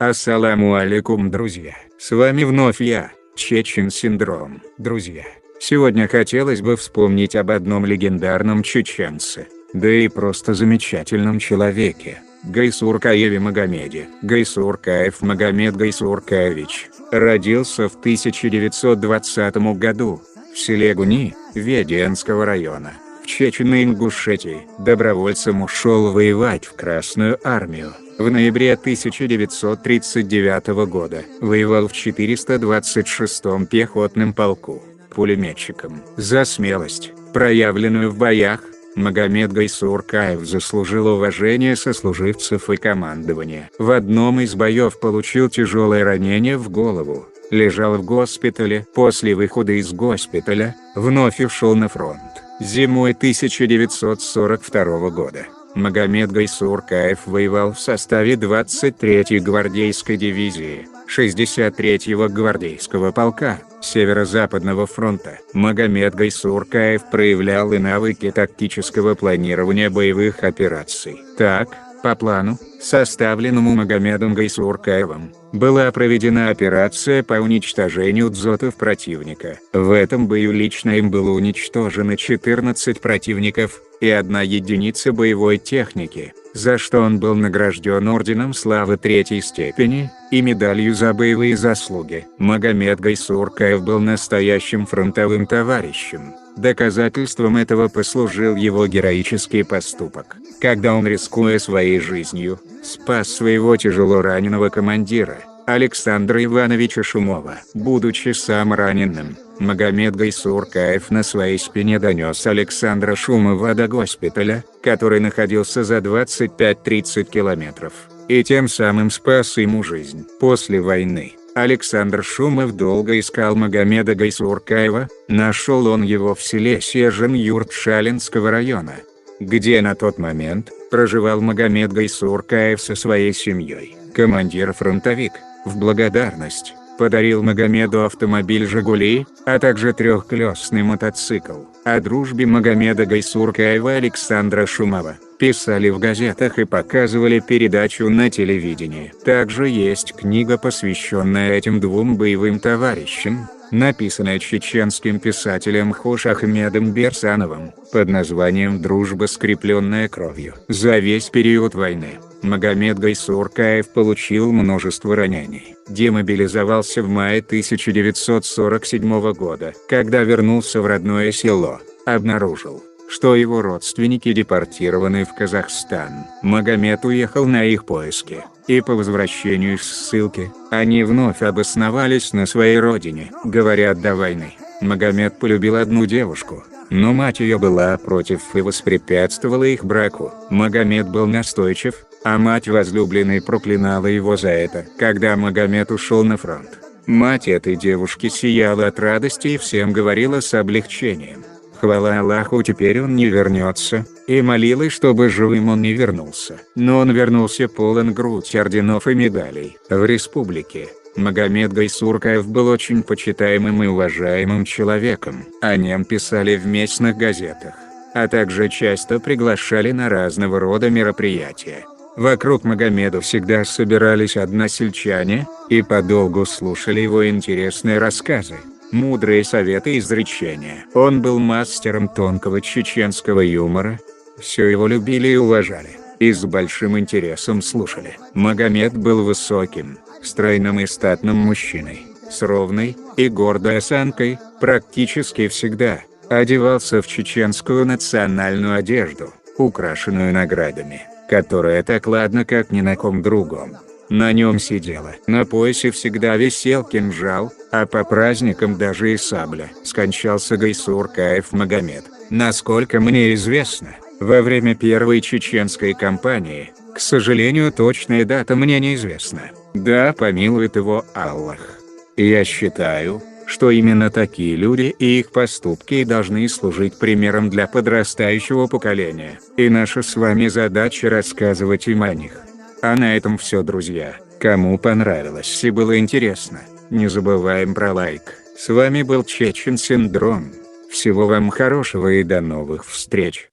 Ассаламу алейкум, друзья! С вами вновь я, Чечен Синдром. Друзья, сегодня хотелось бы вспомнить об одном легендарном чеченце, да и просто замечательном человеке – Гайсуркаеве Магомеде. Гайсуркаев Магомед Гайсуркаевич родился в 1920 году в селе Гуни, Веденского района, в Чечено-Ингушетии. Добровольцем ушел воевать в Красную армию. В ноябре 1939 года воевал в 426-м пехотном полку, пулеметчиком. За смелость, проявленную в боях, Магомед Гайсуркаев заслужил уважение сослуживцев и командования. В одном из боев получил тяжелое ранение в голову, лежал в госпитале. После выхода из госпиталя, вновь ушел на фронт. Зимой 1942 года Магомед Гайсуркаев воевал в составе 23-й гвардейской дивизии, 63-го гвардейского полка, Северо-Западного фронта. Магомед Гайсуркаев проявлял и навыки тактического планирования боевых операций. Так, по плану, составленному Магомедом Гайсуркаевым, была проведена операция по уничтожению дзотов противника. В этом бою лично им было уничтожено 14 противников и 1 единица боевой техники, за что он был награжден Орденом Славы 3-й степени и медалью за боевые заслуги. Магомед Гайсуркаев был настоящим фронтовым товарищем. Доказательством этого послужил его героический поступок, когда он, рискуя своей жизнью, спас своего тяжело раненого командира, Александра Ивановича Шумова. Будучи сам раненым, Магомед Гайсуркаев на своей спине донес Александра Шумова до госпиталя, который находился за 25-30 километров, и тем самым спас ему жизнь. После войны Александр Шумов долго искал Магомеда Гайсуркаева. Нашел он его в селе Сержин-Юрт Шалинского района, где на тот момент проживал Магомед Гайсуркаев со своей семьей. Командир-фронтовик, в благодарность, подарил Магомеду автомобиль «Жигули», а также трехколесный мотоцикл. О дружбе Магомеда Гайсуркаева и Александра Шумова писали в газетах и показывали передачу на телевидении. Также есть книга, посвященная этим двум боевым товарищам, написанная чеченским писателем Хош Ахмедом Берсановым, под названием «Дружба, скрепленная кровью». За весь период войны Магомед Гайсуркаев получил множество ранений. Демобилизовался в мае 1947 года. Когда вернулся в родное село, обнаружил, что его родственники депортированы в Казахстан. Магомед уехал на их поиски, и по возвращению из ссылки, они вновь обосновались на своей родине. Говорят, до войны Магомед полюбил одну девушку, но мать ее была против и воспрепятствовала их браку. Магомед был настойчив, а мать возлюбленной проклинала его за это. Когда Магомед ушел на фронт, мать этой девушки сияла от радости и всем говорила с облегчением: хвала Аллаху, теперь он не вернется, и молилась, чтобы живым он не вернулся. Но он вернулся полон грудь орденов и медалей. В республике Магомед Гайсуркаев был очень почитаемым и уважаемым человеком. О нем писали в местных газетах, а также часто приглашали на разного рода мероприятия. Вокруг Магомеда всегда собирались односельчане, и подолгу слушали его интересные рассказы, мудрые советы и изречения. Он был мастером тонкого чеченского юмора. Все его любили и уважали, и с большим интересом слушали. Магомед был высоким, стройным и статным мужчиной, с ровной и гордой осанкой. Практически всегда одевался в чеченскую национальную одежду, украшенную наградами, которая так ладно, как ни на ком другом. На нем сидела. На поясе всегда висел кинжал, а по праздникам даже и сабля. Скончался Гайсуркаев Магомед, насколько мне известно, во время первой чеченской кампании. К сожалению, точная дата мне неизвестна. Да помилует его Аллах. Я считаю, что именно такие люди и их поступки должны служить примером для подрастающего поколения. И наша с вами задача рассказывать им о них. А на этом все, друзья. Кому понравилось и было интересно, не забываем про лайк. С вами был Чечен Синдром. Всего вам хорошего и до новых встреч.